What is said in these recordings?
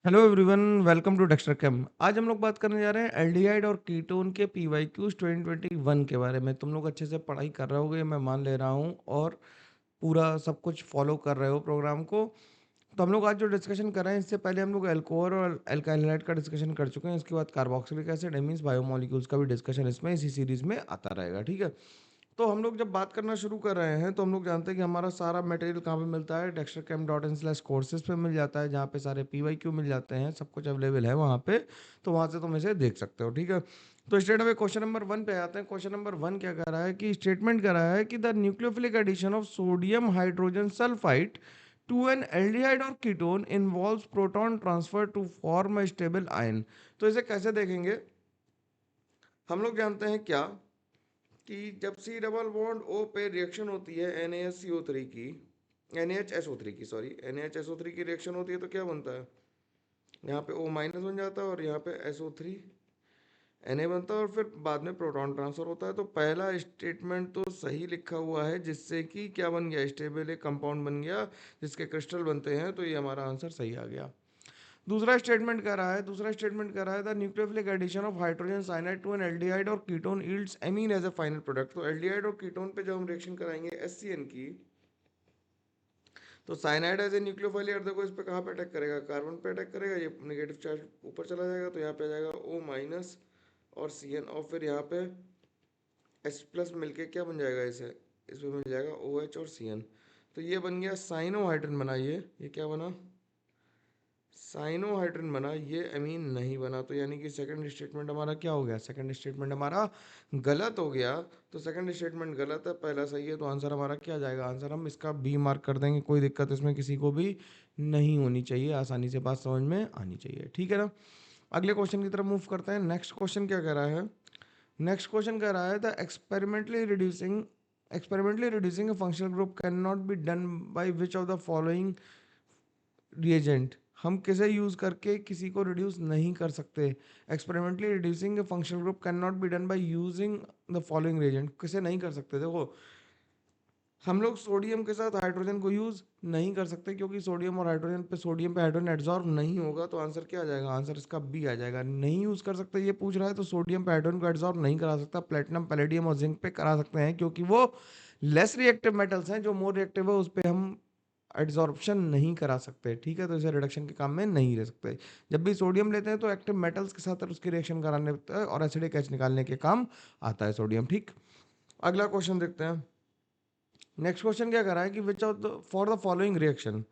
Hello everyone, welcome to Dexter Chem. आज हम लोग बात करने जा रहे हैं एल्डिहाइड और कीटोन के पीवाईक्यूज 2021 के बारे में। तुम लोग अच्छे से पढ़ाई कर रहे होगे, मैं मान ले रहा हूँ, और पूरा सब कुछ फॉलो कर रहे हो प्रोग्राम को। तो हम लोग आज जो डिस्कशन कर रहे हैं, इससे पहले हम लोग एल्कोहल और एल्काइल का डिस्कशन कर चुके हैं। इसके बाद कार्बोक्सिलिक एसिड एमीन्स बायोमोलिक्यूल्स का भी डिस्कशन इसमें इसी सीरीज में आता रहेगा, ठीक है। तो हम लोग जब बात करना शुरू कर रहे हैं तो हम लोग जानते हैं कि हमारा सारा मटेरियल कहाँ पे मिलता है, dextercam.in/courses पे मिल जाता है, जहाँ पे सारे PYQ मिल जाते हैं, सब कुछ अवेलेबल है वहाँ पे। तो वहाँ से तुम इसे देख सकते हो, ठीक है। तो स्ट्रेट अवे क्वेश्चन नंबर 1 पे आते हैं। क्वेश्चन नंबर 1 क्या कर रहा है कि स्टेटमेंट कर रहा है कि the nucleophilic addition of sodium hydrogen sulphide to an aldehyde और ketone involves proton transfer to form a stable ion. तो इसे कैसे देखेंगे, हम लोग जानते हैं क्या कि जब सी डबल बॉन्ड ओ पे रिएक्शन होती है NaSCO3 की, NaHSO3 की, सॉरी, NaHSO3 की रिएक्शन होती है तो क्या बनता है, यहाँ पे O माइनस बन जाता है और यहाँ पे SO3 Na बनता है, और फिर बाद में प्रोटॉन ट्रांसफर होता है। तो पहला स्टेटमेंट तो सही लिखा हुआ है, जिससे कि क्या बन गया, स्टेबल एक कंपाउंड बन गया जिसके क्रिस्टल बनते हैं। तो ये हमारा आंसर सही आ गया। दूसरा स्टेटमेंट कर रहा है the nucleophilic addition of hydrogen cyanide to an aldehyde और ketone yields amine as a final product. तो एल्डिहाइड और कीटोन पे जब हम रिएक्शन कराएंगे HCN की, तो साइनाइड एज ए न्यूक्लियोफाइल, यार देखो इस पे कहाँ पे अटैक करेगा, कार्बन पे अटैक करेगा, ये नेगेटिव चार्ज ऊपर चला जाएगा, तो यहाँ पे आ जाएगा O माइनस और CN, और फिर यहाँ पे H प्लस मिलके क्या बन जाएगा, इसे इसमें मिल जाएगा OH और CN। तो ये बन गया साइनोहाइड्रन बना, ये क्या बना, साइनोहाइड्रन बना, ये अमीन नहीं बना। तो यानी कि सेकंड स्टेटमेंट हमारा क्या हो गया, सेकंड स्टेटमेंट हमारा गलत हो गया। तो सेकंड स्टेटमेंट गलत है, पहला सही है। तो आंसर हमारा क्या आ जाएगा, आंसर हम इसका बी मार्क कर देंगे। कोई दिक्कत इसमें किसी को भी नहीं होनी चाहिए, आसानी से बात समझ में आनी चाहिए, ठीक है ना। अगले क्वेश्चन की तरफ मूव करते हैं। नेक्स्ट क्वेश्चन क्या कह रहा है, नेक्स्ट क्वेश्चन कह रहा है the experimentally reducing a functional group cannot be done by which of the following reagent. हम किसे यूज करके किसी को रिड्यूस नहीं कर सकते। Experimentally reducing functional group can not be done by using the following reagent. किसे नहीं कर सकते, देखो हम लोग सोडियम के साथ हाइड्रोजन को यूज नहीं कर सकते, क्योंकि सोडियम पे हाइड्रोजन एड्सॉर्ब नहीं होगा। तो आंसर क्या आ जाएगा, आंसर इसका बी आ जाएगा। नहीं यूज कर सकते ये पूछ रहा है, तो सोडियम पे हाइड्रोजन को एड्सॉर्ब नहीं करा सकता। प्लेटिनम, पैलेडियम और जिंक पे करा सकते हैं, क्योंकि वो लेस रिएक्टिव मेटल्स हैं। जो मोर रिएक्टिव है उस पे हम एड्सॉर्प्शन नहीं करा सकते, ठीक है। तो इसे रिडक्शन के काम में नहीं ले सकते। जब भी सोडियम लेते हैं तो एक्टिव मेटल्स के साथ उसकी रिएक्शन कराने लगता है और एसिडिक एच निकालने के काम आता है सोडियम, ठीक। अगला क्वेश्चन देखते हैं। नेक्स्ट क्वेश्चन क्या कर रहा है कि विच of the for the following reaction.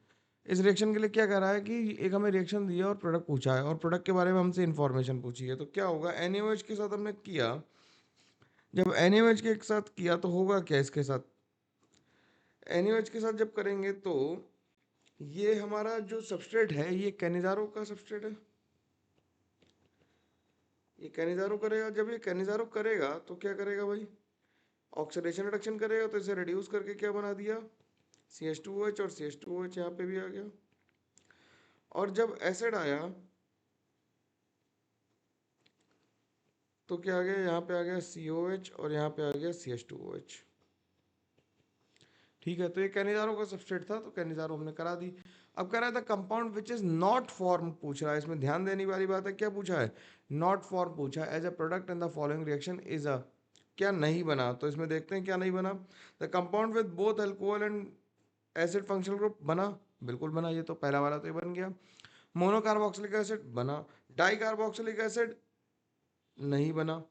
इस रिएक्शन के लिए क्या कर रहा है कि एक हमें रिएक्शन दिया और प्रोडक्ट पूछा है, और प्रोडक्ट के बारे में हमसे इन्फॉर्मेशन पूछी है। तो क्या होगा, NaOH के साथ हमने किया, जब NaOH के साथ किया तो होगा क्या इसके साथ, NaOH के साथ जब करेंगे तो ये हमारा जो सबस्ट्रेट है, ये कैनिजारो का सबस्ट्रेट है। ये कैनिजारो करेगा, जब ये कैनिजारो करेगा तो क्या करेगा भाई, ऑक्सीडेशन रिडक्शन करेगा। तो इसे रिड्यूस करके क्या बना दिया, CH2OH, और CH2OH यहाँ पे भी आ गया। और जब एसिड आया तो क्या आ गया, यहाँ पे आ गया COH और यहाँ पे आ गया CH2OH, ठीक है। तो ये कैनिजारो का सबस्ट्रेट था, तो कैनिजारो हमने करा दी। अब कह रहा था compound which is not form पूछ रहा है। इसमें ध्यान देने वाली बात है, क्या पूछा है, नॉट फॉर्म पूछा है। As a product in the following reaction is a, क्या नहीं बना। तो इसमें देखते हैं क्या नहीं बना। The compound with both alcohol and acid functional group बना, बिल्कुल बना, ये तो पहला वाला तो ये बन गया। मोनोकार्बोक्सिलिक एसिड बना, डाई कार्बोक्सिलिक एसिड नहीं बना।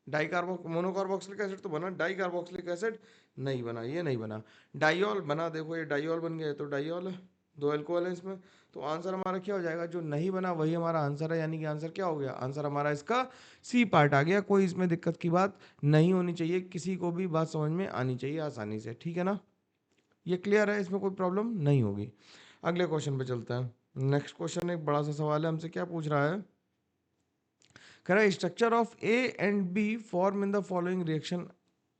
मोनोकार्बोक्सिलिक एसिड तो बना, डाई कार्बोक्सिलिक एसिड नहीं बना, ये नहीं बना। डाइऑल बना, देखो ये डाइऑल बन गया, तो डाइऑल है, दो अल्कोहल है इसमें। तो आंसर हमारा क्या हो जाएगा, जो नहीं बना वही हमारा आंसर है। यानी कि आंसर क्या हो गया, आंसर हमारा इसका सी पार्ट आ गया। कोई इसमें दिक्कत की बात नहीं होनी चाहिए, किसी को भी बात समझ में आनी चाहिए आसानी से, ठीक है ना। ये क्लियर है, इसमें कोई प्रॉब्लम नहीं होगी। अगले क्वेश्चन पे चलते हैं। नेक्स्ट क्वेश्चन एक बड़ा सा सवाल है, हमसे क्या पूछ रहा है, कह रहा है structure of A and B form in the following reaction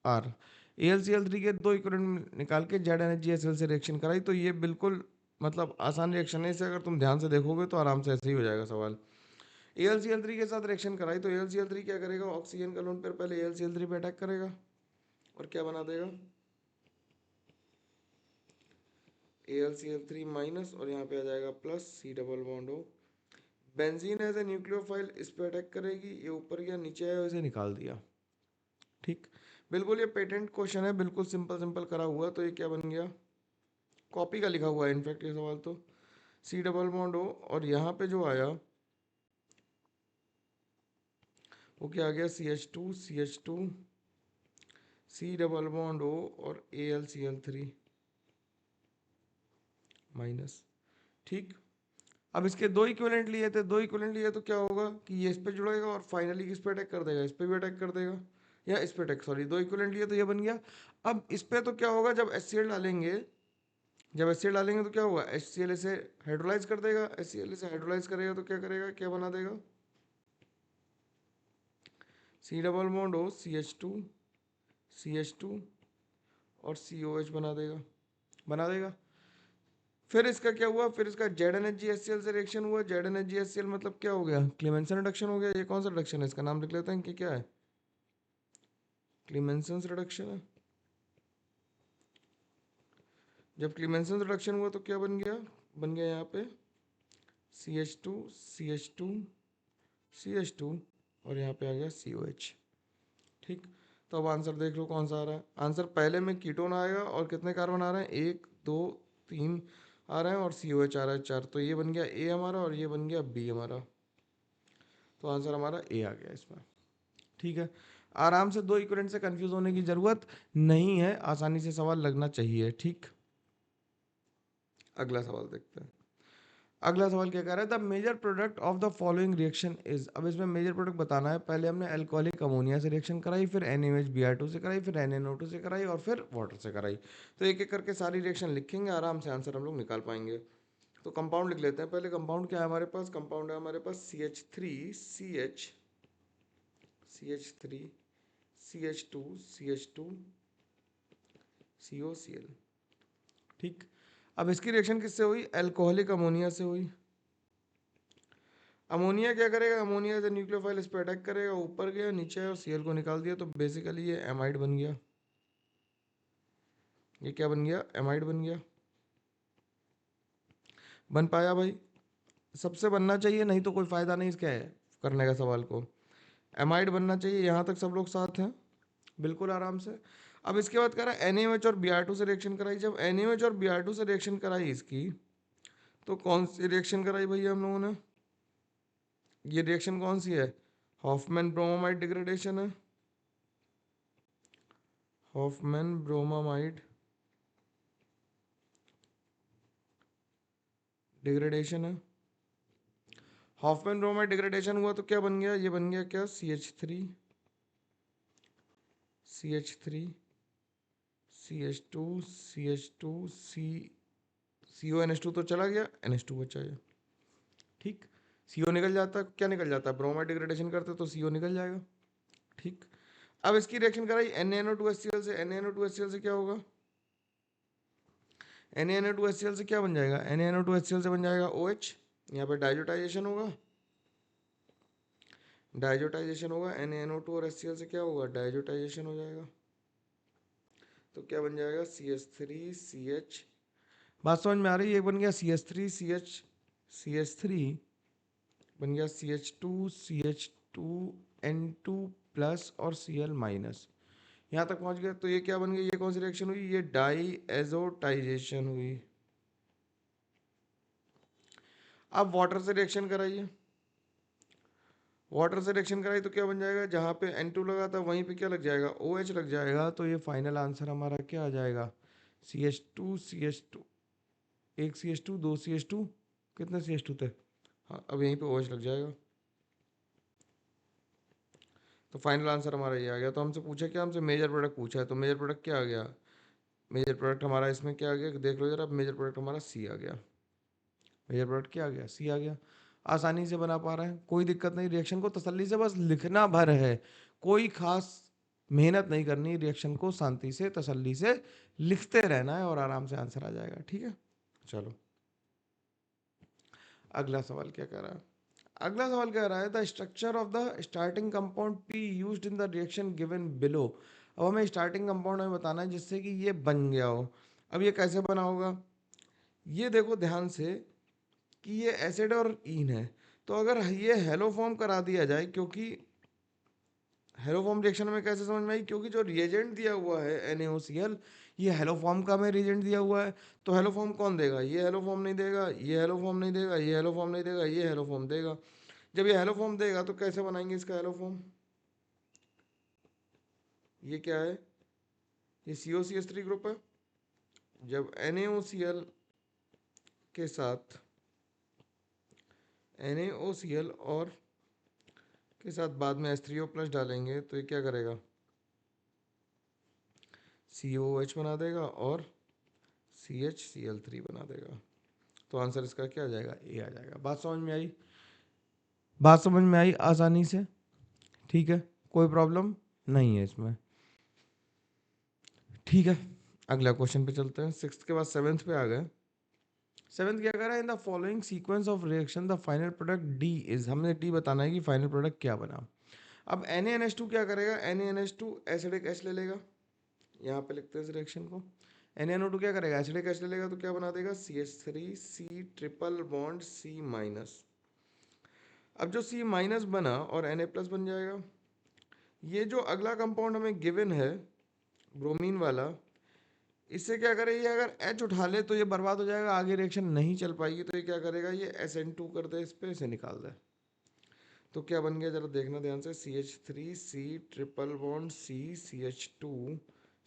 are. AlCl3 के दो इक्विवेलेंट निकाल के ZnHgSl से रिएक्शन कराई। तो ये बिल्कुल मतलब आसान रिएक्शन है, इसे अगर तुम ध्यान से देखोगे तो आराम से ऐसे ही हो जाएगा सवाल। AlCl3 के साथ रिएक्शन कराई, तो AlCl3 क्या करेगा, ऑक्सीजन का लोन पर पहले AlCl3 पे अटैक करेगा और क्या बना देगा, AlCl3 माइनस, और यहाँ पे आ जाएगा plus, C double bond O benzene as a nucleophile इस पे अटैक करेगी, ये ऊपर गया, नीचे आया, इसे निकाल दिया। ठीक, बिल्कुल ये पेटेंट क्वेश्चन है, बिल्कुल सिंपल सिंपल करा हुआ। तो ये क्या बन गया, कॉपी का लिखा हुआ है इनफैक्ट ये सवाल तो। सी डबल बॉन्ड ओ, और यहाँ पे जो आया वो क्या आ गया, C H two C double bond O और AlCl3 माइनस। ठीक, अब इसके दो इक्विवेलेंट लिए थे, दो इक्विवेलेंट लिए तो क्या होगा कि ये इस पे जुड़ेगा और फाइनली किस पे अटैक कर देगा, इस पे भी अटैक कर देगा, या इस पे अटैक, सॉरी दो इक्विवेलेंट लिए तो ये बन गया। अब इस पे तो क्या होगा, जब HCl डालेंगे, जब HCl डालेंगे तो क्या होगा, HCl इसे हाइड्रोलाइज कर देगा, HCl इसे हाइड्रोलाइज करेगा तो क्या करेगा, क्या बना देगा, C double bond O C H two और COH बना देगा। फिर इसका क्या हुआ, फिर इसका ZnHgHCl से रिएक्शन हुआ, ZnHgHCl मतलब क्या हो गया, क्लीमेंसन रिडक्शन हो गया। ये कौन सा रिडक्शन है, इसका नाम लिख लेते हैं कि क्या है, क्लीमेंसन रिडक्शन है। जब क्लीमेंसन रिडक्शन हुआ तो क्या बन गया यहाँ पे CH2 और यहाँ पे आ गया COH। ठीक, तो अब आंसर देख लो कौन सा आ रहा है। आंसर पहले में कीटोन आएगा और कितने कार्बन आ रहे हैं, 1 2 3 आ रहे हैं, और COH आ रहा है 4। तो ये बन गया A हमारा और ये बन गया B हमारा। तो आंसर हमारा A आ गया इसमें। ठीक है, आराम से, दो इक्विवेलेंट से कंफ्यूज होने की जरूरत नहीं है, आसानी से सवाल लगना चाहिए। ठीक, अगला सवाल देखते हैं। अगला सवाल क्या कह रहा है, the major product of the following reaction is. अब इसमें मेजर प्रोडक्ट बताना है। पहले हमने अल्कोहलिक अमोनिया से रिएक्शन कराई, फिर NaOH से कराई, फिर NaNO2 से कराई, और फिर वाटर से कराई। तो एक एक करके सारी रिएक्शन लिखेंगे, आराम से आंसर हम लोग निकाल पाएंगे। तो कंपाउंड लिख लेते हैं पहले। कंपाउंड क्या है हमारे पास, कंपाउंड है हमारे पास CH3 CH2 COCl। ठीक, अब इसकी रिएक्शन किससे हुई, अल्कोहलिक अमोनिया से हुई। अमोनिया क्या करेगा, अमोनिया जो न्यूक्लियोफाइल इस पर अटैक करेगा, ऊपर गया, नीचे आया और Cl को निकाल दिया। तो बेसिकली ये एमाइड बन गया। ये क्या बन गया, एमाइड बन गया। बन पाया भाई, सबसे बनना चाहिए, नहीं तो कोई फायदा नहीं इसका है करने का सवाल को। एमाइड बनना चाहिए, यहाँ तक सब लोग साथ हैं, बिल्कुल आराम से। अब इसके बाद करा NaOH और Br2 से रिएक्शन कराई। जब NaOH और Br2 से रिएक्शन कराई इसकी, तो कौन सी रिएक्शन कराई भैया हम लोगों ने, ये रिएक्शन कौन सी है, हॉफमैन ब्रोमामाइड डिग्रेडेशन है। हॉफमैन ब्रोमामाइड डिग्रेडेशन है। हॉफमैन ब्रोमाइड डिग्रेडेशन हुआ तो क्या बन गया, ये बन गया क्या, CH3 CH2 CH2 CONH2 तो चला गया, NH2 बचा है। ठीक, CO निकल जाता है, क्या निकल जाता है, ब्रोमाइड डिग्रेडेशन करते तो CO निकल जाएगा। ठीक, अब इसकी रिएक्शन कराई NaNO2HCl से। NaNO2HCl से क्या होगा, NaNO2HCl से क्या बन जाएगा, NaNO2HCl से बन जाएगा OH। यहाँ पे डाइजोटाइजेशन होगा, NaNO2 और HCl से क्या होगा, डाइजोटाइजेशन हो जाएगा। तो क्या बन जाएगा, CH3CH। बात समझ में आ रही है, ये बन गया CH3 बन गया CH2 प्लस और Cl माइनस। यहाँ तक पहुँच गया। तो ये क्या बन गया, ये कौन सी रिएक्शन हुई, ये डाईएजोटाइजेशन हुई। अब वाटर से रिएक्शन कराइए, वाटर से रिएक्शन कराई तो क्या बन जाएगा, जहाँ पे N2 लगा था वहीं पे क्या लग जाएगा, OH लग जाएगा। तो ये फाइनल आंसर हमारा क्या आ जाएगा, CH2 एक CH2 दो CH2, कितने CH2 थे, हाँ अब यहीं पे OH लग जाएगा। तो फाइनल आंसर हमारा ये आ गया। तो हमसे पूछा क्या, हमसे मेजर प्रोडक्ट पूछा है, तो मेजर प्रोडक्ट क्या आ गया, मेजर प्रोडक्ट हमारा इसमें क्या आ गया, देख लो जरा, मेजर प्रोडक्ट हमारा C आ गया। मेजर प्रोडक्ट क्या आ गया, C आ गया। आसानी से बना पा रहे हैं, कोई दिक्कत नहीं। रिएक्शन को तसल्ली से बस लिखना भर है, कोई खास मेहनत नहीं करनी। रिएक्शन को शांति से तसल्ली से लिखते रहना है और आराम से आंसर आ जाएगा। ठीक है, चलो अगला सवाल क्या कह रहा है। अगला सवाल कह रहा है the structure of the starting compound P used in the reaction given below. अब हमें स्टार्टिंग कंपाउंड में बताना है जिससे कि ये बन गया हो। अब ये कैसे बना होगा, ये देखो ध्यान से कि ये एसिड और ईन है। तो अगर ये हेलो फॉर्म करा दिया जाए, क्योंकि हेलो फॉर्म रिएक्शन में कैसे समझ में आई, क्योंकि जो रिएजेंट दिया हुआ है NaOCl, ये हेलो फॉर्म का में रिएजेंट दिया हुआ है। तो हेलो फॉर्म कौन देगा? ये हेलो फॉर्म नहीं देगा, ये हेलो फॉर्म नहीं देगा, ये हेलो फॉर्म नहीं देगा, ये हेलो फॉर्म देगा। जब ये हेलो फॉर्म देगा तो कैसे बनाएंगे इसका हेलो फॉर्म? ये क्या है? ये COCH3 ग्रुप है। जब NaOCl के साथ NaOCl और के साथ बाद में H3O+ डालेंगे तो ये क्या करेगा? COOH बना देगा और CHCl3 बना देगा। तो आंसर इसका क्या आ जाएगा? ए आ जाएगा। बात समझ में आई? बात समझ में आई आसानी से? ठीक है, कोई प्रॉब्लम नहीं है इसमें। ठीक है, अगला क्वेश्चन पे चलते हैं। सिक्स्थ के बाद सेवेंथ पे आ गए। सेवेंथ क्या कह रहा है? In the following sequence of reaction the final product D is, हमने डी बताना है कि फाइनल प्रोडक्ट क्या बना। अब NaNH2 क्या करेगा? NaNH2 एसिडिक H ले लेगा, यहाँ पे लिखते हैं इस रिएक्शन को। NaNO2 क्या करेगा? एसिडिक H ले लेगा, तो क्या बना देगा? CH3 C triple bond C minus. अब जो C माइनस बना और Na+ बन जाएगा। ये जो अगला कंपाउंड हमें गिवन है ब्रोमीन वाला, इससे क्या करे, ये अगर H उठा ले तो ये बर्बाद हो जाएगा, आगे रिएक्शन नहीं चल पाएगी। तो ये क्या करेगा? ये SN2 कर दे, इस पे इसे निकाल दे। तो क्या बन गया जरा देखना ध्यान से। CH3 C triple bond C CH2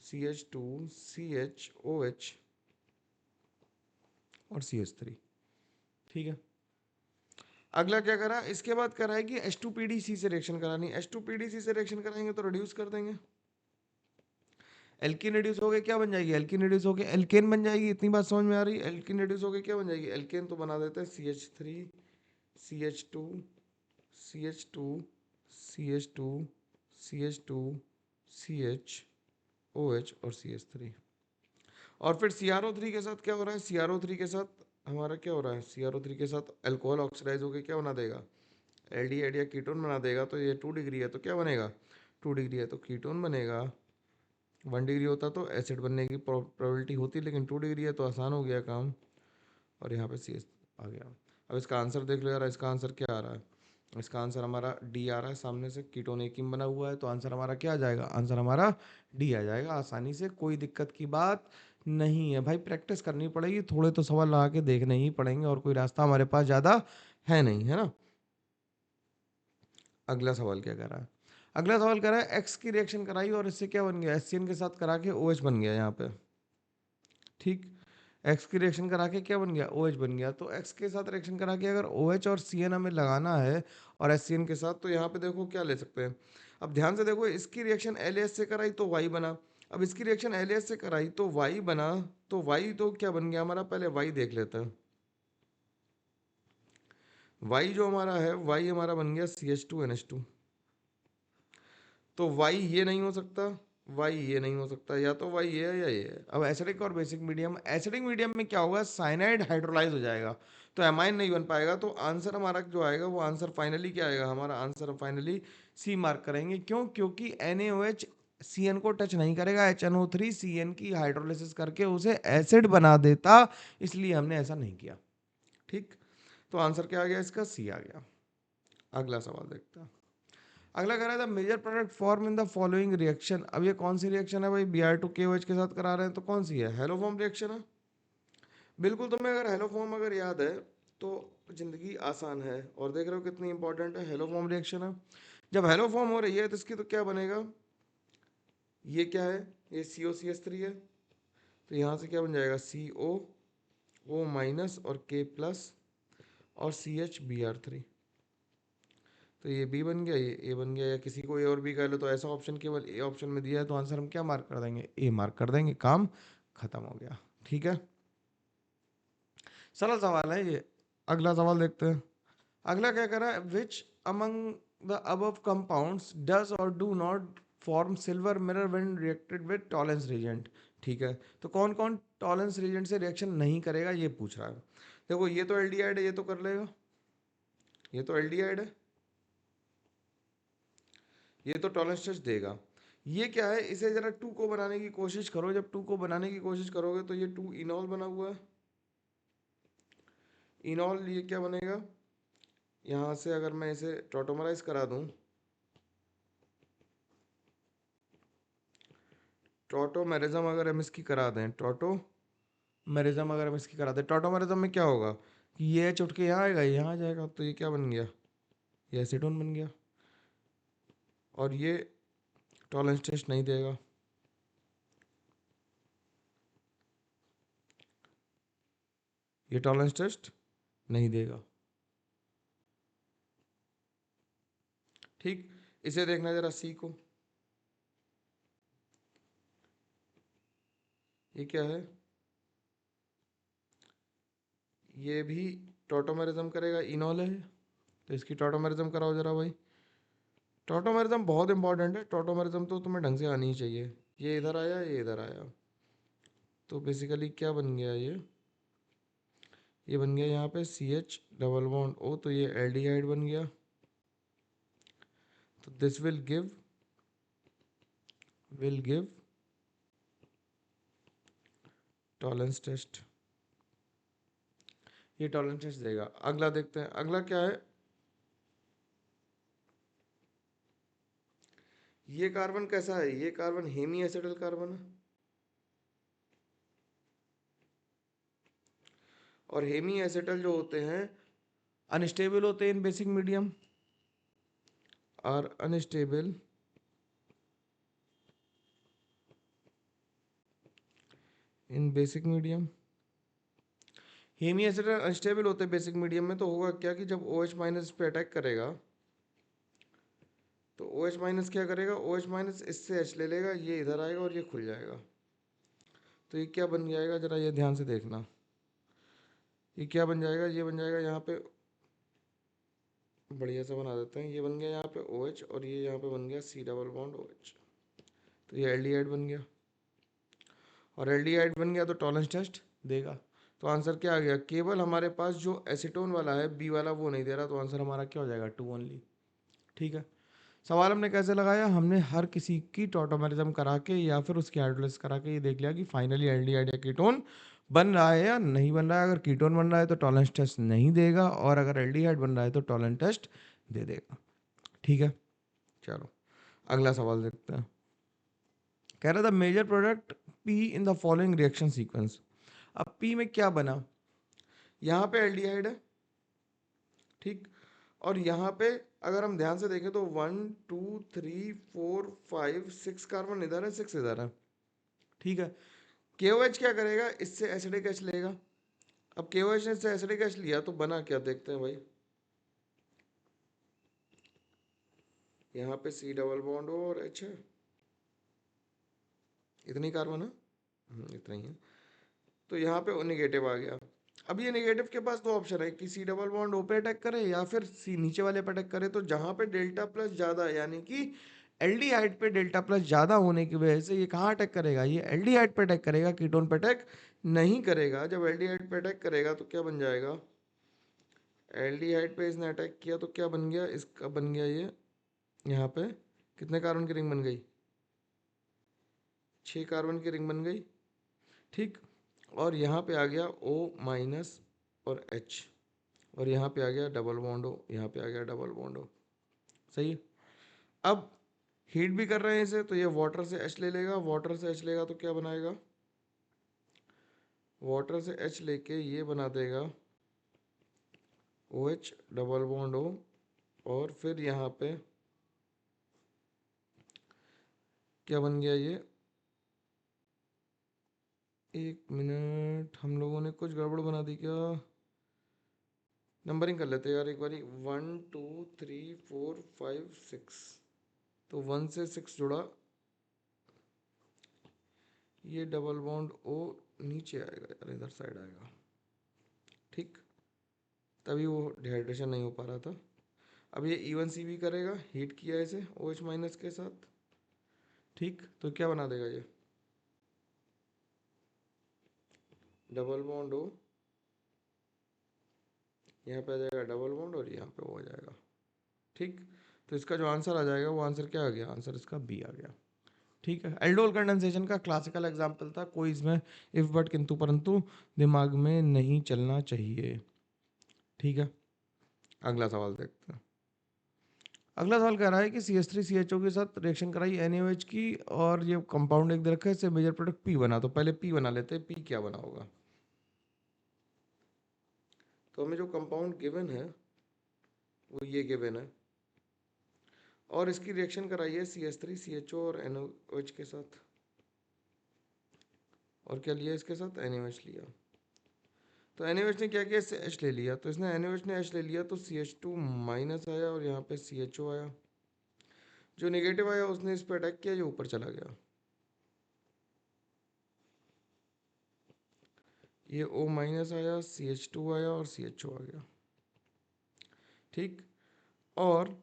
CH2 CHOH और CH3। ठीक है, अगला क्या करा? इसके बाद करा है कि H2PDC से रिएक्शन करानी। H2PDC से रिएक्शन कराएंगे तो रिड्यूस कर देंगे। एल्किन रिड्यूस हो गए, क्या बन जाएगी? एल्किन रिड्यूस हो गए एल्केन बन जाएगी। इतनी बात समझ में आ रही है? एल्किन रिड्यूस हो गए क्या बन जाएगी? एल्केन। तो बना देते हैं CH3 CH2 CH2 CH2 CH2 CHOH और CH3। और फिर CrO3 के साथ क्या हो रहा है? CrO3 के साथ हमारा क्या हो रहा है? CrO3 के साथ अल्कोहल ऑक्सीडाइज होकर क्या बना देगा? एल्डिहाइड या कीटोन बना देगा। तो ये 2 डिग्री है तो क्या बनेगा? 2 डिग्री है तो कीटोन बनेगा। 1 डिग्री होता तो एसिड बनने की प्रोबेबिलिटी होती, लेकिन 2 डिग्री है तो आसान हो गया काम। और यहाँ पे CS आ गया। अब इसका आंसर देख लो यार, इसका आंसर क्या आ रहा है? इसका आंसर हमारा डी आ रहा है सामने से। कीटोन एकीन बना हुआ है तो आंसर हमारा क्या आ जाएगा? आंसर हमारा डी आ जाएगा आसानी से, कोई दिक्कत की बात नहीं है। भाई प्रैक्टिस करनी पड़ेगी, थोड़े तो सवाल लगा के देखने ही पड़ेंगे, और कोई रास्ता हमारे पास ज़्यादा है नहीं, है ना। अगला सवाल क्या कर रहा है? अगला सवाल कर रहा है एक्स की रिएक्शन कराई और इससे क्या बन गया? HCN के साथ करा के OH बन गया यहाँ पे। ठीक, एक्स की रिएक्शन करा के क्या बन गया? OH बन गया। तो एक्स के साथ रिएक्शन करा के अगर OH और CN हमें लगाना है और HCN के साथ, तो यहाँ पे देखो क्या ले सकते हैं। अब ध्यान से देखो, इसकी रिएक्शन LAS से कराई तो Y बना। अब इसकी रिएक्शन LAS से कराई तो Y बना। तो Y तो क्या बन गया हमारा? पहले Y देख लेते हैं। Y जो हमारा है, Y हमारा बन गया CH2NH2। तो Y ये नहीं हो सकता, Y ये नहीं हो सकता, या तो Y ये है या ये है। अब एसिडिक और बेसिक मीडियम, एसिडिक मीडियम में क्या होगा? साइनाइड हाइड्रोलाइज हो जाएगा तो एमाइन नहीं बन पाएगा। तो आंसर हमारा जो आएगा वो आंसर फाइनली क्या आएगा? हमारा आंसर फाइनली C मार्क करेंगे। क्यों? क्योंकि NaOH CN को टच नहीं करेगा, HNO3 CN की हाइड्रोलिसिस करके उसे एसिड बना देता, इसलिए हमने ऐसा नहीं किया। ठीक, तो आंसर क्या आ गया? इसका C आ गया। अगला सवाल देखते हैं। अगला कह रहा था major product form in the following reaction. अब ये कौन सी रिएक्शन है भाई? Br2KOH के साथ करा रहे हैं तो कौन सी है? हेलो फॉर्म रिएक्शन है। बिल्कुल, तुम्हें अगर हेलो फॉर्म अगर याद है तो जिंदगी आसान है। और देख रहे हो कितनी इंपॉर्टेंट है, हेलो फॉर्म रिएक्शन है। जब हेलो फॉर्म हो रही है तो इसकी तो क्या बनेगा? ये क्या है? ये COCH3 है। तो यहाँ से क्या बन जाएगा? CO माइनस और K प्लस और CHBr3। तो ये बी बन गया, ये ए बन गया, या किसी को ए और बी कह लो तो ऐसा ऑप्शन केवल ए ऑप्शन में दिया है तो आंसर हम क्या मार्क कर देंगे? ए मार्क कर देंगे, काम खत्म हो गया। ठीक है, सरल सवाल है ये। अगला सवाल देखते हैं। अगला क्या कर रहा है? Which among the above compounds does or do not form silver mirror when reacted with Tollens reagent. ठीक है, तो कौन कौन टॉलेंस रिएजेंट से रिएक्शन नहीं करेगा ये पूछ रहा है। देखो, ये तो एल्डिहाइड है, ये तो कर लेगा। ये तो एल्डिहाइड है, ये तो टॉलरेंस टेस्ट देगा। ये क्या है? इसे जरा 2 को बनाने की कोशिश करो। जब 2 को बनाने की कोशिश करोगे तो ये 2 इनॉल बना हुआ है। इनॉल, ये क्या बनेगा? यहाँ से अगर मैं इसे टॉटोमराइज करा दूं, टॉटोमेरिज्म अगर हम इसकी करा दें, टॉटोमेरिज्म अगर हम इसकी करा दें, टॉटोमेरिज्म में क्या होगा कि ये एच उठ के यहाँ आएगा, यहाँ आ जाएगा, तो ये क्या बन गया, ये एसीटोन बन गया। और ये टॉलरेंस टेस्ट नहीं देगा, ये टॉलरेंस टेस्ट नहीं देगा। ठीक, इसे देखना जरा सी को, ये क्या है, ये भी टॉटोमेरिज्म करेगा, इनॉल है, तो इसकी टॉटोमेरिज्म कराओ जरा भाई। टॉटोमेरिज्म बहुत इंपॉर्टेंट है, टॉटोमेरिज्म तो तुम्हें ढंग से आनी ही चाहिए। ये इधर आया, ये इधर आया, तो बेसिकली क्या बन गया, ये बन गया यहाँ पे C H double bond O, तो ये एल्डिहाइड बन गया। तो this will give tolerance test, ये टॉलरेंस टेस्ट देगा। अगला देखते हैं, अगला क्या है, ये कार्बन कैसा है, ये कार्बन हेमी एसिडल कार्बन है, और हेमी एसिटल जो होते हैं अनस्टेबल होते हैं इन बेसिक मीडियम, और unstable in basic medium. Hemiacetal unstable होते हैं बेसिक मीडियम में, तो होगा क्या कि जब OH माइनस पे अटैक करेगा, तो OH माइनस क्या करेगा, OH माइनस इससे H ले लेगा, ये इधर आएगा और ये खुल जाएगा। तो ये क्या बन जाएगा, जरा ये ध्यान से देखना, ये क्या बन जाएगा, ये बन जाएगा यहाँ पे, बढ़िया सा बना देते हैं, ये बन गया यहाँ पे OH, और ये यहाँ पे बन गया C डबल बॉन्ड OH, तो ये एल्डिहाइड बन गया। और एल्डिहाइड बन गया तो टॉलरेंस टेस्ट देगा। तो आंसर क्या आ गया, केवल हमारे पास जो एसीटोन वाला है बी वाला वो नहीं दे रहा, तो आंसर हमारा क्या हो जाएगा, 2 ओनली। ठीक है, सवाल हमने कैसे लगाया, हमने हर किसी की टॉटोमेरिज्म करा के या फिर उसकी हाइड्रोलिसिस करा के ये देख लिया कि फाइनली एल्डिहाइड या कीटोन बन रहा है या नहीं बन रहा है। अगर कीटोन बन रहा है तो टॉलरेंस टेस्ट नहीं देगा, और अगर एल्डिहाइड बन रहा है तो टॉलरेंस टेस्ट दे देगा। ठीक है, चलो अगला सवाल देखते हैं। कह रहा था major product P in the following reaction sequence. अब पी में क्या बना, यहाँ पे एल्डिहाइड है, ठीक, और यहाँ पे अगर हम ध्यान से देखें तो 1 2 3 4 5 6 कार्बन इधर है, 6 इधर है। ठीक है, KOH क्या करेगा, इससे एसिडिक एच लेगा। अब KOH ने इससे एसिडिक एच लिया तो बना क्या, देखते हैं भाई, यहाँ पे C डबल बॉन्ड और H है, इतनी कार्बन है, इतना ही है, तो यहाँ पे नेगेटिव आ गया। अब ये नेगेटिव के पास दो ऑप्शन है कि C डबल बॉन्ड O पे अटैक करे या फिर C नीचे वाले पे अटैक करे। तो जहाँ पे डेल्टा प्लस ज़्यादा है, यानी कि एल्डिहाइड पे डेल्टा प्लस ज़्यादा होने की वजह से ये कहाँ अटैक करेगा, ये एल्डिहाइड पे अटैक करेगा, कीटोन पे अटैक नहीं करेगा। जब एल्डिहाइड पे अटैक करेगा तो क्या बन जाएगा, एल्डिहाइड पे इसने अटैक किया तो क्या बन गया, इसका बन गया ये, यहाँ पे कितने कार्बन की रिंग बन गई, 6 कार्बन की रिंग बन गई। ठीक, और यहाँ पे आ गया O माइनस और H, और यहाँ पे आ गया डबल बॉन्ड हो, यहाँ पे आ गया डबल बॉन्ड हो। सही है, अब हीट भी कर रहे हैं इसे, तो ये वाटर से H ले लेगा, वाटर से H लेगा तो क्या बनाएगा, वाटर से H लेके ये बना देगा OH डबल बॉन्ड हो, और फिर यहाँ पे क्या बन गया ये, एक मिनट, हम लोगों ने कुछ गड़बड़ बना दी क्या, नंबरिंग कर लेते हैं यार एक बारी, 1 2 3 4 5 6, तो 1 से 6 जुड़ा, ये डबल बॉन्ड O नीचे आएगा यार, इधर साइड आएगा। ठीक, तभी वो डिहाइड्रेशन नहीं हो पा रहा था। अब ये E1C भी करेगा, हीट किया इसे OH माइनस के साथ। ठीक, तो क्या बना देगा ये, डबल बॉन्ड O, यहाँ पे आ जाएगा डबल बॉन्ड, और यहाँ पे वो आ जाएगा। ठीक, तो इसका जो आंसर आ जाएगा वो आंसर क्या आ गया, आंसर इसका बी आ गया। ठीक है, एल्डोल कंडेंसेशन का क्लासिकल एग्जाम्पल था, कोई इसमें इफ बट किंतु परंतु दिमाग में नहीं चलना चाहिए। ठीक है, अगला सवाल देखते हैं। अगला सवाल कह रहा है कि CH3CHO के साथ रिएक्शन कराई NaOH की, और ये कंपाउंड एक दे रखा है, इससे मेजर प्रोडक्ट P बना। तो पहले P बना लेते हैं, P क्या बना होगा। तो हमें जो कंपाउंड गिवन है वो ये गिवन है, और इसकी रिएक्शन कराई है CH3CHO और NaOH के साथ। और क्या लिया इसके साथ, NaOH लिया। तो NaOH ने क्या किया, इससे H ले लिया। तो इसने NaOH ने H ले लिया, तो CH2 माइनस आया और यहाँ पे CHO आया। जो नेगेटिव आया उसने इस पर अटैक किया, जो ऊपर चला गया। ये O माइनस आया, CH2 आया और CHO आ गया। ठीक। और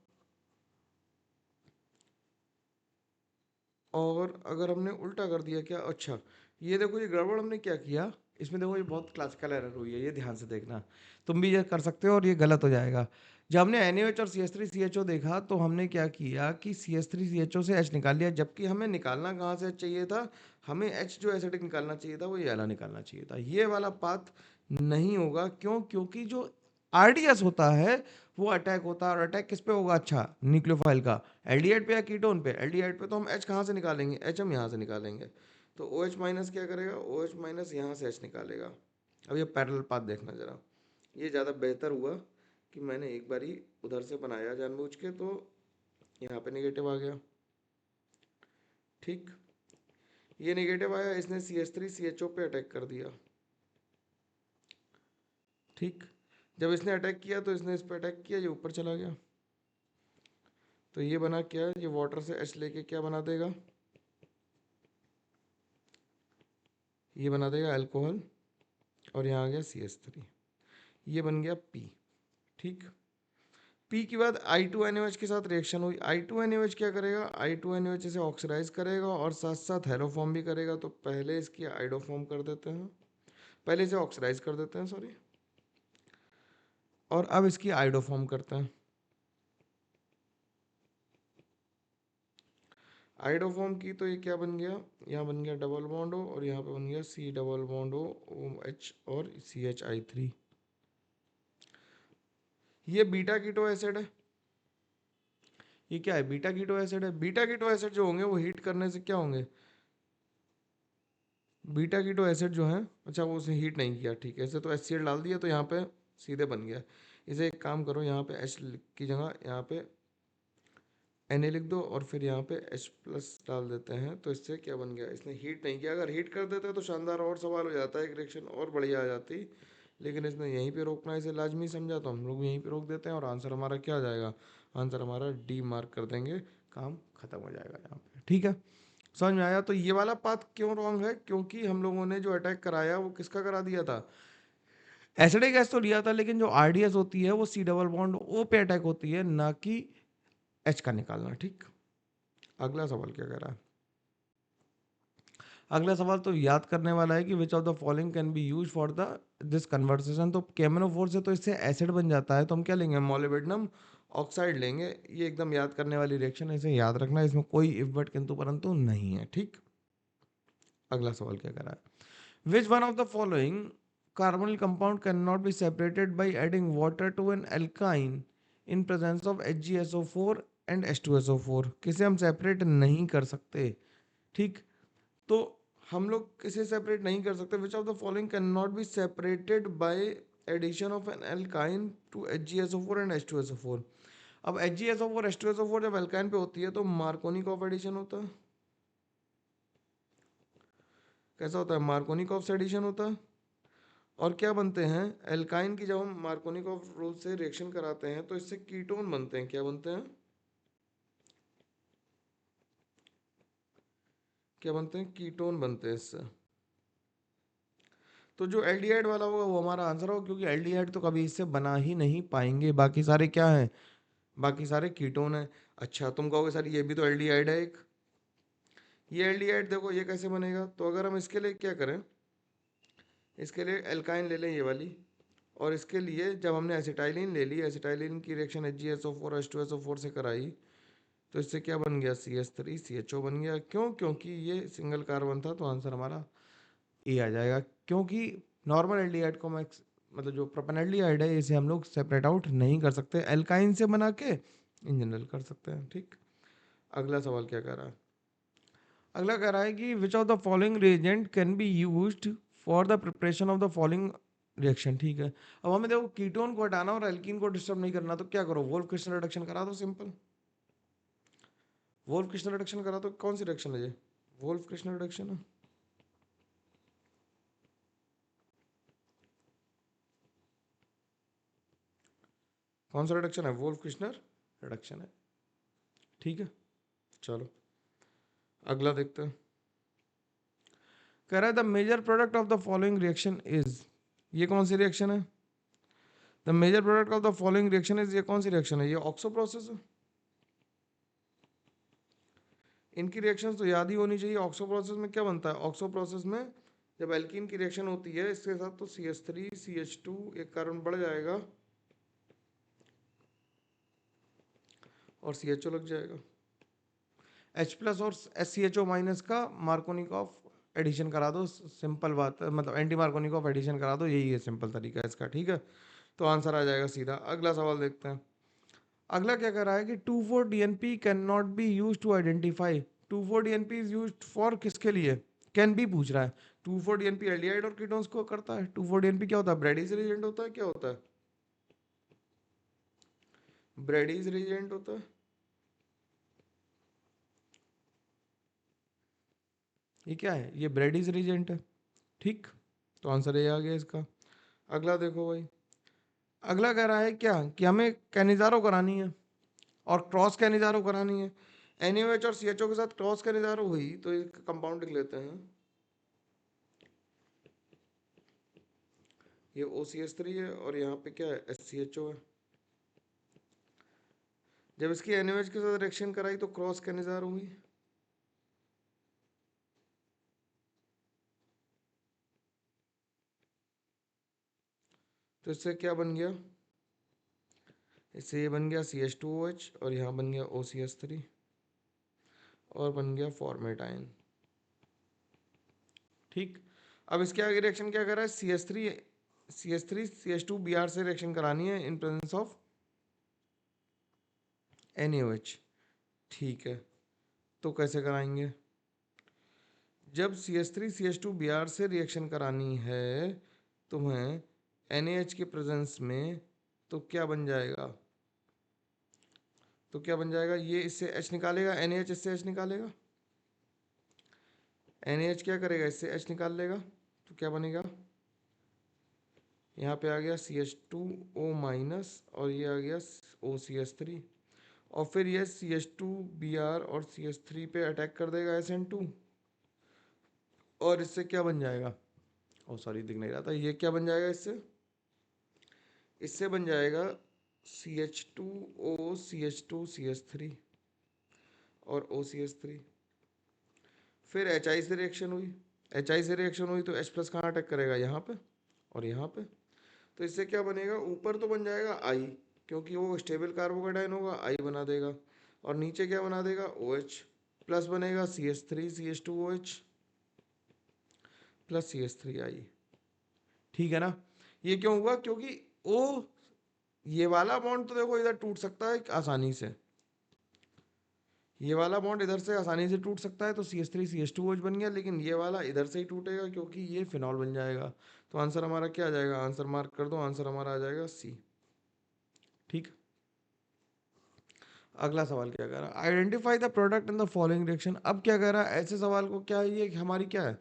अगर हमने उल्टा कर दिया क्या, अच्छा ये देखो, ये गड़बड़ हमने क्या किया इसमें, देखो ये बहुत क्लासिकल एरर हुई है, ये ध्यान से देखना। तुम भी ये कर सकते हो और ये गलत हो जाएगा। जब हमने NaOH और CH3CHO देखा तो हमने क्या किया कि CH3CHO से H निकाल लिया, जबकि हमें निकालना कहाँ से H चाहिए था, हमें H जो एसिडिक निकालना चाहिए था वो ये वाला निकालना चाहिए था। ये वाला पाथ नहीं होगा, क्यों, क्योंकि जो RDS होता है वो अटैक होता है, और अटैक किस पे होगा, अच्छा न्यूक्लियोफाइल का, एल्डिहाइड पे या कीटोन पे। एल्डिहाइड पे तो हम H कहाँ से निकालेंगे, H हम यहाँ से निकालेंगे। तो OH माइनस क्या करेगा, OH माइनस यहाँ से H निकालेगा। अब ये पैरेलल पाथ देखना जरा, ये ज़्यादा बेहतर हुआ कि मैंने एक बारी उधर से बनाया जानबूझ के, तो यहाँ पे नेगेटिव आ गया। ठीक, ये नेगेटिव आया, इसने CH3CHO पे अटैक कर दिया। ठीक, जब इसने अटैक किया तो इसने इस पे अटैक किया, ये ऊपर चला गया। तो ये बना क्या, ये वाटर से H लेके क्या बना देगा, ये बना देगा अल्कोहल, और यहाँ आ गया CH3, ये बन गया P। ठीक, P के बाद I2NaOH के साथ रिएक्शन हुई। I2NaOH क्या करेगा, I2NaOH इसे ऑक्सीडाइज करेगा और साथ साथ हेलोफॉर्म भी करेगा। तो पहले इसकी आइडोफॉर्म कर देते हैं, पहले इसे ऑक्सीडाइज कर देते हैं सॉरी, और अब इसकी आइडोफॉर्म करते हैं। आइडोफॉर्म की तो ये क्या बन गया, यहाँ बन गया डबल बॉन्ड O, और यहाँ पे बन गया C डबल बॉन्ड OH और CHI3। ये बीटा कीटो एसिड है। ये क्या है, बीटा कीटो एसिड है। बीटा कीटो एसिड जो होंगे वो हीट करने से क्या होंगे, बीटा कीटो एसिड जो है, अच्छा वो उसने हीट नहीं किया, ठीक है, ऐसे तो HCl डाल दिया तो यहाँ पे सीधे बन गया। इसे एक काम करो, यहाँ पे H की जगह यहाँ पे Na लिख दो, और फिर यहाँ पे H प्लस डाल देते हैं। तो इससे क्या बन गया, इसने हीट नहीं किया। अगर हीट कर देते तो शानदार और सवाल हो जाता है, एक रिएक्शन और बढ़िया आ जाती, लेकिन इसने यहीं पे रोकना इसे लाजमी समझा, तो हम लोग यहीं पे रोक देते हैं, और आंसर हमारा क्या आ जाएगा, आंसर हमारा D मार्क कर देंगे, काम खत्म हो जाएगा यहाँ पे। ठीक है, समझ में आया। तो ये वाला पाथ क्यों रॉन्ग है, क्योंकि हम लोगों ने जो अटैक कराया वो किसका करा दिया था, एसिडिक गैस तो लिया था, लेकिन जो RDS होती है वो C डबल बॉन्ड O पे अटैक होती है, ना कि H का निकालना। ठीक, अगला सवाल क्या कह रहा है, अगला सवाल तो याद करने वाला है कि विच of the following can be use for the this conversation. तो केमिनोफोर से तो इससे एसिड बन जाता है, तो हम क्या लेंगे, मोलिब्डेनम ऑक्साइड लेंगे। ये एकदम याद करने वाली रिएक्शन है, इसे याद रखना, इसमें कोई इफ बट किंतु परंतु नहीं है। ठीक, अगला सवाल क्या कर रहा है, which one of the following carbonyl compound cannot be separated by adding water to an alkyne in presence of HgSO4 and H2SO4। किसे हम सेपरेट नहीं कर सकते। ठीक, तो हम लोग किसे सेपरेट नहीं कर सकते, which of the following can not be separated by addition of an alkyne to HgSO4 and H2SO4। अब HgSO4 H2SO4 जब एल्काइन पे होती है तो मार्कोनिकॉफ एडिशन होता है। कैसा होता है, मार्कोनिकॉफ से एडिशन होता है। और क्या बनते हैं, एल्काइन की जब हम मार्कोनिकॉफ रूल से रिएक्शन कराते हैं तो इससे कीटोन बनते हैं। क्या बनते हैं, क्या बनते हैं, कीटोन बनते हैं इससे। तो जो एल्डिहाइड वाला होगा वो हमारा आंसर होगा, क्योंकि एल्डिहाइड तो कभी इससे बना ही नहीं पाएंगे, बाकी सारे क्या हैं, बाकी सारे कीटोन है। अच्छा तुम कहोगे सर ये भी तो एल्डिहाइड है एक, ये एल्डिहाइड देखो ये कैसे बनेगा। तो अगर हम इसके लिए क्या करें, इसके लिए एल्काइन ले लें ये वाली, और इसके लिए जब हमने एसिटाइलिन ले ली, एसिटाइलिन की रिएक्शन HgSO4 H2SO4 से कराई, तो इससे क्या बन गया, CH3CHO बन गया। क्यों, क्योंकि ये सिंगल कार्बन था, तो आंसर हमारा ए आ जाएगा। क्योंकि नॉर्मल एल्डिहाइड को मैं मतलब जो प्रोपेनल्डिहाइड है इसे हम लोग सेपरेट आउट नहीं कर सकते, एल्काइन से बना के इन जनरल कर सकते हैं। ठीक, अगला सवाल क्या कह रहा है? अगला कह रहा है कि विच of the following reagent can be used for the preparation of the following reaction. ठीक है, अब हमें देखो कीटोन को हटाना और एल्कीन को डिस्टर्ब नहीं करना, तो क्या करो, वोल्फ क्रिस्टल रिडक्शन करा दो, सिंपल। वोल्फ क्रिस्टल रिडक्शन करा दो, कौन सी रिएक्शन है ये? वोल्फ क्रिस्टल रिडक्शन है। कौन सा रिडक्शन है? वोल्फ क्रिस्टल रिडक्शन है। ठीक है, चलो अगला देखते हैं। कह रहा है the major product of the following reaction is, ये कौन सी रिएक्शन है? The major product of the following reaction is, ये कौन सी रिएक्शन है? ये ऑक्सो प्रोसेस है। इनकी रिएक्शंस तो याद ही होनी चाहिए। ऑक्सो प्रोसेस में क्या बनता है? ऑक्सो प्रोसेस में जब एल्कीन की रिएक्शन होती है इसके साथ, तो CH3 CH2 एक कार्बन बढ़ जाएगा और CHO लग जाएगा। H प्लस और SCHO माइनस का मार्कोनिकॉफ एडिशन करा दो, सिंपल बात है, मतलब एंटी मार्कोनिकॉफ एडिशन करा दो, यही है सिंपल तरीका है इसका। ठीक है, तो आंसर आ जाएगा सीधा। अगला सवाल देखते हैं। अगला क्या कर रहा है कि 2,4-DNP can not be use to identify. 2,4-DNP is use for किसके लिए? कैन बी पूछ रहा है। 2,4-DNP एल्डिहाइड और कीटोन्स को करता है। 2,4-DNP क्या होता है? ब्रैडीज रिएजेंट होता है। क्या होता है? ब्रैडीज रिएजेंट होता है। ये क्या है? ये ब्रैडीज रिएजेंट है। ठीक, तो आंसर ये आ गया इसका। अगला देखो भाई। अगला कह रहा है क्या कि हमें कैनिजारो करानी है और क्रॉस कैनिजारो करानी है। NaOH और CHO के साथ क्रॉस कैनिजारो हुई तो एक कंपाउंड लिख लेते हैं। ये OCH3 है और यहाँ पे क्या है? SCHO है। जब इसकी NaOH के साथ रिएक्शन कराई तो क्रॉस कैनिजारो हुई। तो इससे क्या बन गया? इससे ये बन गया CH2OH और यहाँ बन गया OCH3 और बन गया फॉर्मेटाइन। ठीक, अब इसके आगे रिएक्शन क्या कर रहा है? CH3 CH2Br से रिएक्शन करानी है इन प्रेजेंस ऑफ NaOH। ठीक है, तो कैसे कराएंगे? जब CH3 CH2Br से रिएक्शन करानी है तुम्हें NaH के प्रेजेंस में, तो क्या बन जाएगा? ये इससे H निकालेगा, NaH इससे H निकालेगा, NaH क्या करेगा? इससे H निकाल लेगा, तो क्या बनेगा? यहाँ पे आ गया CH2O माइनस और ये आ गया OCH3 और फिर ये CH2Br और CH3 पे अटैक कर देगा SN2 और इससे क्या बन जाएगा? ओ सॉरी, दिख नहीं रहा था। ये क्या बन जाएगा? इससे बन जाएगा CH2O CH2 CH3 और OCH3। फिर HI से रिएक्शन हुई, तो H प्लस कहाँ अटैक करेगा? यहाँ पे और यहाँ पे। तो इससे क्या बनेगा? ऊपर तो बन जाएगा I, क्योंकि वो स्टेबल कार्बोकेटाइन होगा, I बना देगा। और नीचे क्या बना देगा? OH प्लस बनेगा CH3 CH2OH प्लस CH3I। ठीक है ना? ये क्यों हुआ? क्योंकि ओ, ये वाला बॉन्ड तो देखो इधर टूट सकता है आसानी से, ये वाला बॉन्ड इधर से आसानी से टूट सकता है, तो CH3 CH2OH बन गया। लेकिन ये वाला इधर से ही टूटेगा क्योंकि ये फिनॉल बन जाएगा। तो आंसर हमारा क्या आ जाएगा? आंसर मार्क कर दो, आंसर हमारा आ जाएगा C। ठीक, अगला सवाल क्या कह रहा है? Identify the product in the following reaction. अब क्या कह रहा है? ऐसे सवाल को क्या है, ये हमारी क्या है?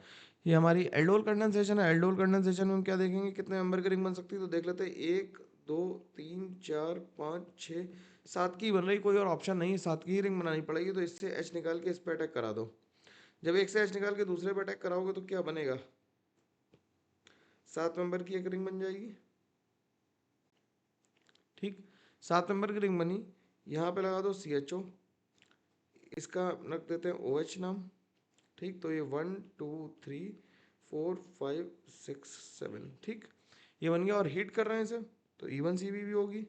ये हमारी एल्डोल कंडेंसेशन है। एल्डोल कंडेंसेशन में हम क्या देखेंगे? कितने मेंबर की रिंग बन सकती है? तो देख लेते हैं। 1 2 3 4 5 6 7 की बन रही, कोई और ऑप्शन नहीं है, 7 की ही रिंग बनानी पड़ेगी। तो इससे H निकाल के इस पे अटैक करा दो। जब एक से H निकाल के दूसरे पे अटैक कराओगे तो क्या बनेगा? 7 मेंबर की एक रिंग बन जाएगी। ठीक, 7 मेंबर की रिंग बनी। यहाँ पे लगा दो CHO, इसका रख देते हैं OH नाम। ठीक, तो ये 1 2 3 4 5 6 7, ठीक, ये बन गया। और हीट कर रहे हैं इसे, तो E1 CB भी होगी।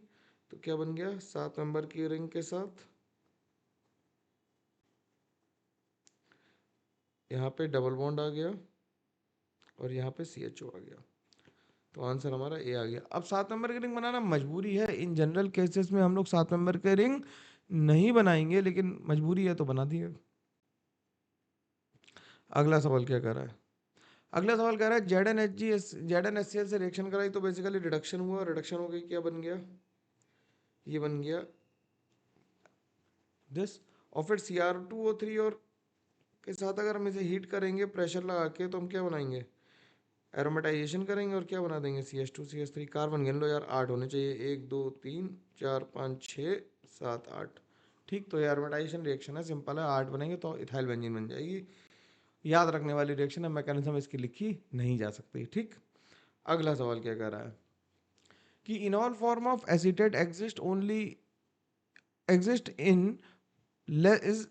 तो क्या बन गया? 7 नंबर की रिंग के साथ यहाँ पे डबल बॉन्ड आ गया और यहाँ पे CHO आ गया। तो आंसर हमारा ए आ गया। अब 7 मेंबर की रिंग बनाना मजबूरी है, इन जनरल केसेस में हम लोग 7 मेंबर के रिंग नहीं बनाएंगे, लेकिन मजबूरी है तो बना दिए। अगला सवाल क्या कर रहा है? अगला सवाल कह रहा है Z N S C L से रिएक्शन कराई तो बेसिकली रिडक्शन हुआ, रिडक्शन हो गई, क्या बन गया? ये बन गया दिस। और फिर Cr2O3 और के साथ अगर हम इसे हीट करेंगे प्रेशर लगा के, तो हम क्या बनाएंगे? एरोमेटाइजेशन करेंगे और क्या बना देंगे? CH2CH3 carbon. गिन लो यार, 8 होने चाहिए, 1 2 3 4 5 6 7 8। ठीक, तो ये एरोमेटाइजेशन रिएक्शन है, सिंपल है, 8 बनेंगे तो इथाइल बेंजीन बन जाएगी। याद रखने वाली रिएक्शन है, मैकेनिज्म इसकी लिखी नहीं जा सकती। ठीक, अगला सवाल क्या कह रहा है कि इनॉल form of acetate exist is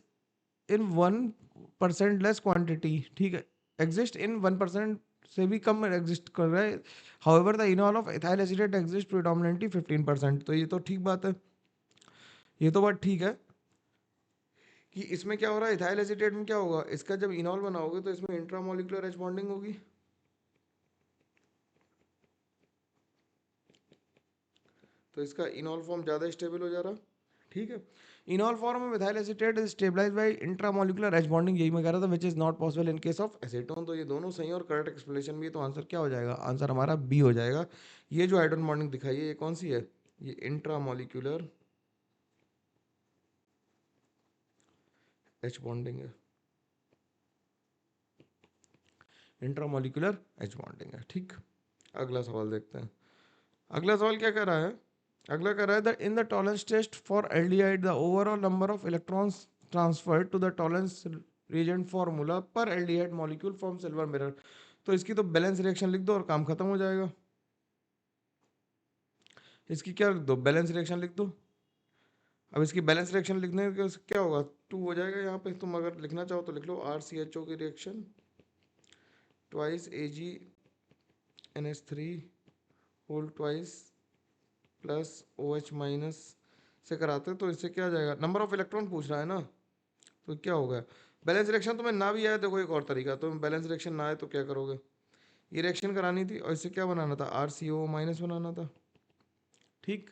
in 1% less quantity. ठीक है, एग्जिस्ट इन 1% से भी कम एग्जिस्ट कर रहा है। However the इनॉल of ethyl acetate exist predominantly 15%। तो ये तो ठीक बात है, ये तो बात ठीक है कि इसमें क्या हो रहा है, इथाइल एसीटेट में क्या होगा, इसका जब इनॉल बनाओगे तो इसमें इंट्रामोलिकुलर एच बॉन्डिंग होगी, तो इसका इनॉल फॉर्म ज़्यादा स्टेबल हो जा रहा। ठीक है, इनॉल फॉर्म में ethyl acetate is stabilised by intramolecular H bonding, यही मैं कह रहा था, which is not possible in case of acetone. तो ये दोनों सही और करेक्ट एक्सप्लेनेशन भी है, तो आंसर क्या हो जाएगा? आंसर हमारा बी हो जाएगा। ये जो हाइड्रोजन बॉन्डिंग दिखाई है, ये कौन सी है? ये इंट्रामोलिकुलर एच बॉन्डिंग है, इंट्रामोलिकुलर एच बॉन्डिंग है। ठीक, अगला सवाल देखते हैं। अगला सवाल क्या कर रहा है? अगला कर रहा है in the tolerance test for aldehyde the overall number of electrons transferred to the tolerance reagent formula per aldehyde molecule from silver mirror. तो इसकी तो बैलेंस रिएक्शन लिख दो और काम खत्म हो जाएगा। इसकी क्या लिख दो? बैलेंस रिएक्शन लिख दो। अब इसकी बैलेंस रिएक्शन लिखने के क्या होगा? 2 हो जाएगा। यहाँ पे तुम अगर लिखना चाहो तो लिख लो RCHO की reaction twice AgNH3 whole twice plus OH minus से कराते, तो इससे क्या आ जाएगा? नंबर ऑफ इलेक्ट्रॉन पूछ रहा है ना, तो क्या होगा? बैलेंस रिएक्शन तुम्हें ना भी आया, देखो एक और तरीका, तुम्हें बैलेंस रिएक्शन ना आए तो क्या करोगे? ये रिएक्शन करानी थी और इससे क्या बनाना था? RCO माइनस बनाना था। ठीक,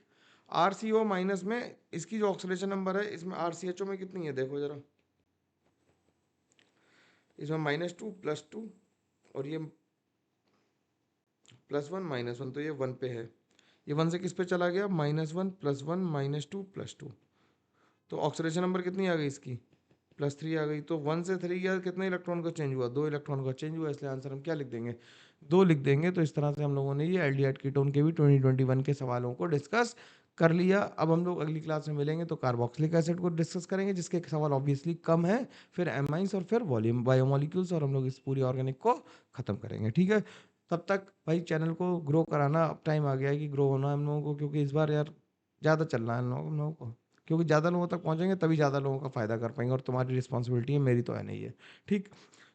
RCO माइनस में इसकी जो ऑक्सीडेशन नंबर है, इसमें RCHO में कितनी है देखो जरा, इसमें -2 +2 और ये +1 -1, तो ये 1 पे है। ये 1 से किस पे चला गया? -1 +1 -2 +2। तो ऑक्सीडेशन नंबर कितनी आ गई इसकी? +3 आ गई। तो 1 से 3 गया, कितने इलेक्ट्रॉन का चेंज हुआ? 2 इलेक्ट्रॉन का चेंज हुआ, इसलिए आंसर हम क्या लिख देंगे? 2 लिख देंगे। तो इस तरह से हम लोगों ने ये एल्डिहाइड कीटोन के भी 2021 के सवालों को डिस्कस कर लिया। अब हम लोग अगली क्लास में मिलेंगे तो कार्बोक्सिलिक एसिड को डिस्कस करेंगे, जिसके सवाल ऑब्वियसली कम है, फिर एमाइंस और फिर वॉल्यूम बायोमोलिक्यूल्स, और हम लोग इस पूरी ऑर्गेनिक को खत्म करेंगे। ठीक है, तब तक भाई चैनल को ग्रो कराना, अब टाइम आ गया है कि ग्रो होना है हम लोगों को, क्योंकि इस बार यार ज़्यादा चलना है हम लोगों को, क्योंकि ज़्यादा लोगों तक पहुँचेंगे तभी ज़्यादा लोगों का फ़ायदा कर पाएंगे, और तुम्हारी रिस्पॉन्सिबिलिटी है, मेरी तो है नहीं है। ठीक,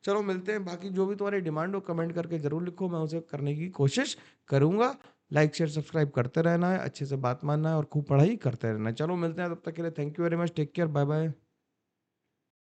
चलो मिलते हैं। बाकी जो भी तुम्हारी डिमांड हो कमेंट करके ज़रूर लिखो, मैं उसे करने की कोशिश करूँगा। लाइक शेयर सब्सक्राइब करते रहना है, अच्छे से बात मानना है और खूब पढ़ाई करते रहना है। चलो मिलते हैं, तब तक के लिए thank you very much, take care, bye bye.